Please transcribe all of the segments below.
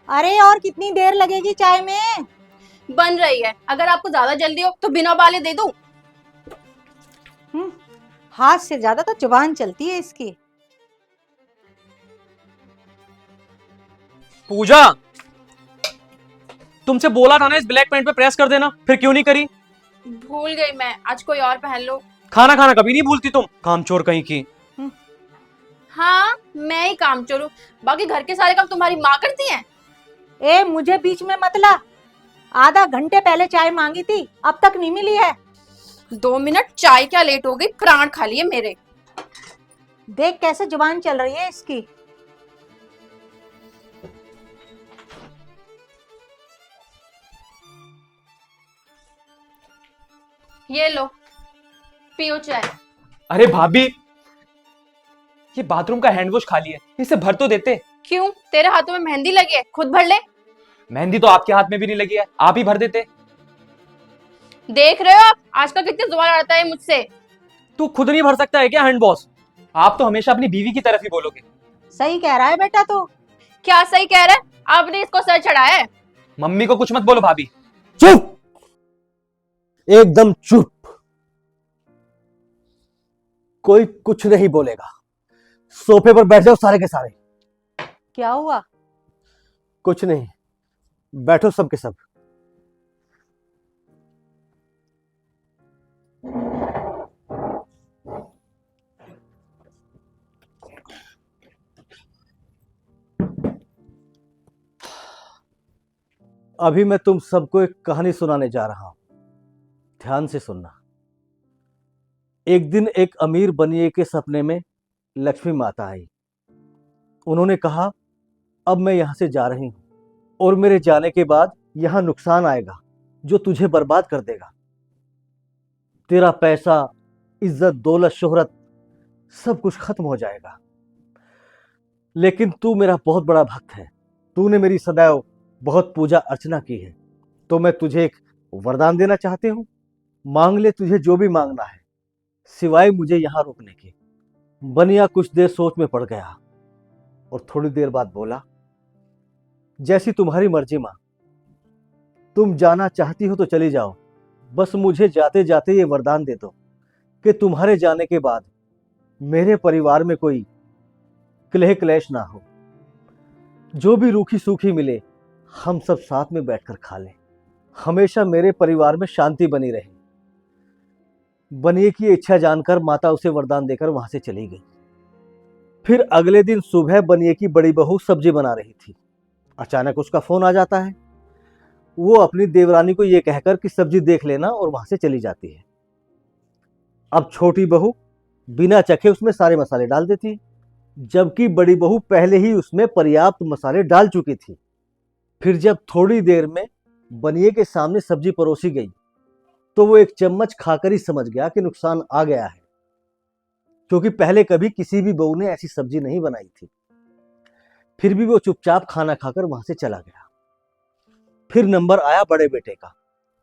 अरे और कितनी देर लगेगी चाय में? बन रही है। अगर आपको ज्यादा जल्दी हो तो बिना उबाले दे दूं। हम्म, हाथ से ज्यादा तो जुबान चलती है इसकी। पूजा, तुमसे बोला था ना इस ब्लैक पैंट पे प्रेस कर देना, फिर क्यों नहीं करी? भूल गई मैं, आज कोई और पहन लो। खाना खाना कभी नहीं भूलती तुम, कामचोर कहीं की। हाँ, मैं ही काम चोरू। बाकी घर के सारे काम तुम्हारी माँ करती है। ए मुझे बीच में मत ला। आधा घंटे पहले चाय मांगी थी, अब तक नहीं मिली है। 2 मिनट चाय क्या लेट हो गई, प्राण खा लिए मेरे। देख कैसे जुबान चल रही है इसकी। ये लो, पियो चाय। अरे भाभी, ये बाथरूम का हैंड वॉश खाली है, इसे भर तो देते। क्यों, तेरे हाथों में मेहंदी लगी है, खुद भर ले। मेहंदी तो आपके हाथ में भी नहीं लगी है, आप ही भर देते। देख रहे हो आप आजकल कितने जुबान लड़ता है मुझसे। तू खुद नहीं भर सकता है क्या हैंड वॉश? आप तो हमेशा अपनी बीवी की तरफ ही बोलोगे। सही कह रहा है बेटा तू। क्या सही कह रहा है? आपने इसको सर चढ़ाया है। मम्मी को कुछ मत बोलो भाभी। चुप, एकदम चुप। कोई कुछ नहीं बोलेगा। सोफे पर बैठ जाओ सारे के सारे। क्या हुआ? कुछ नहीं, बैठो सब के सब। अभी मैं तुम सबको एक कहानी सुनाने जा रहा हूं, ध्यान से सुनना। एक दिन एक अमीर बनिए के सपने में लक्ष्मी माता आई। उन्होंने कहा, अब मैं यहां से जा रही हूं और मेरे जाने के बाद यहां नुकसान आएगा जो तुझे बर्बाद कर देगा। तेरा पैसा, इज्जत, दौलत, शोहरत सब कुछ खत्म हो जाएगा। लेकिन तू मेरा बहुत बड़ा भक्त है, तूने मेरी सदैव बहुत पूजा अर्चना की है, तो मैं तुझे एक वरदान देना चाहती हूं। मांग ले तुझे जो भी मांगना है, सिवाय मुझे यहां रोकने के। बनिया कुछ देर सोच में पड़ गया और थोड़ी देर बाद बोला, जैसी तुम्हारी मर्जी मां, तुम जाना चाहती हो तो चली जाओ, बस मुझे जाते जाते ये वरदान दे दो कि तुम्हारे जाने के बाद मेरे परिवार में कोई कलह क्लेश ना हो। जो भी रूखी सूखी मिले हम सब साथ में बैठकर खा लें। हमेशा मेरे परिवार में शांति बनी रहे। बनिए की इच्छा जानकर माता उसे वरदान देकर वहां से चली गई। फिर अगले दिन सुबह बनिए की बड़ी बहू सब्जी बना रही थी। अचानक उसका फोन आ जाता है। वो अपनी देवरानी को यह कहकर कि सब्जी देख लेना और वहां से चली जाती है। अब छोटी बहू बिना चखे उसमें सारे मसाले डाल देती है, जबकि बड़ी बहू पहले ही उसमें पर्याप्त मसाले डाल चुकी थी। फिर जब थोड़ी देर में बनिए के सामने सब्जी परोसी गई तो वो एक चम्मच खाकर ही समझ गया कि नुकसान आ गया है, क्योंकि पहले कभी किसी भी बहू ने ऐसी सब्जी नहीं बनाई थी। फिर भी वो चुपचाप खाना खाकर वहां से चला गया। फिर नंबर आया बड़े बेटे का।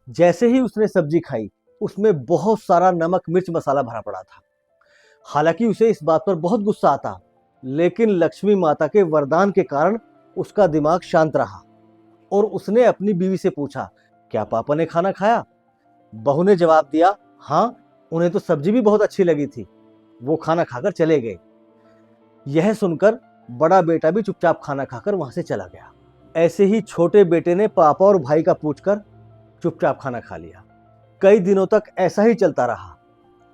जैसे ही उसने सब्जी खाई, उसमें बहुत सारा नमक मिर्च मसाला भरा पड़ा था। हालांकि उसे इस बात पर बहुत गुस्सा आता, लेकिन लक्ष्मी माता के वरदान के कारण उसका दिमाग शांत रहा और उसने अपनी बीवी से पूछा, क्या पापा ने खाना खाया? बहू ने जवाब दिया, हाँ, उन्हें तो सब्जी भी बहुत अच्छी लगी थी, वो खाना खाकर चले गए। यह सुनकर बड़ा बेटा भी चुपचाप खाना खाकर वहां से चला गया। ऐसे ही छोटे बेटे ने पापा और भाई का पूछकर चुपचाप खाना खा लिया। कई दिनों तक ऐसा ही चलता रहा।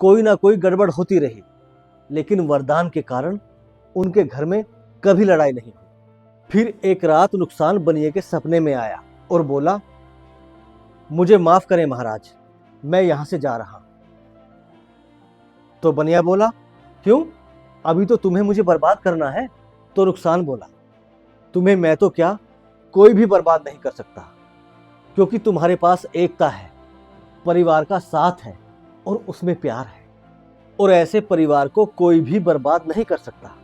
कोई ना कोई गड़बड़ होती रही, लेकिन वरदान के कारण उनके घर में कभी लड़ाई नहीं हुई। फिर एक रात नुकसान बनिए के सपने में आया और बोला, मुझे माफ करें महाराज, मैं यहां से जा रहा हूं। तो बनिया बोला, क्यों? अभी तो तुम्हें मुझे बर्बाद करना है। तो नुकसान बोला, तुम्हें मैं तो क्या, कोई भी बर्बाद नहीं कर सकता, क्योंकि तुम्हारे पास एकता है, परिवार का साथ है और उसमें प्यार है, और ऐसे परिवार को कोई भी बर्बाद नहीं कर सकता।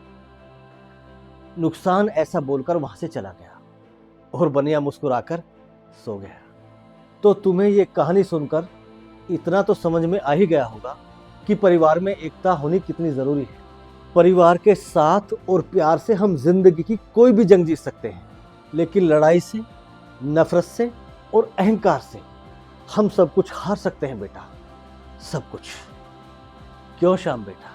नुकसान ऐसा बोलकर वहां से चला गया और बनिया मुस्कुराकर सो गया। तो तुम्हें ये कहानी सुनकर इतना तो समझ में आ ही गया होगा कि परिवार में एकता होनी कितनी जरूरी है। परिवार के साथ और प्यार से हम जिंदगी की कोई भी जंग जीत सकते हैं, लेकिन लड़ाई से, नफरत से और अहंकार से हम सब कुछ हार सकते हैं बेटा, सब कुछ। क्यों श्याम बेटा?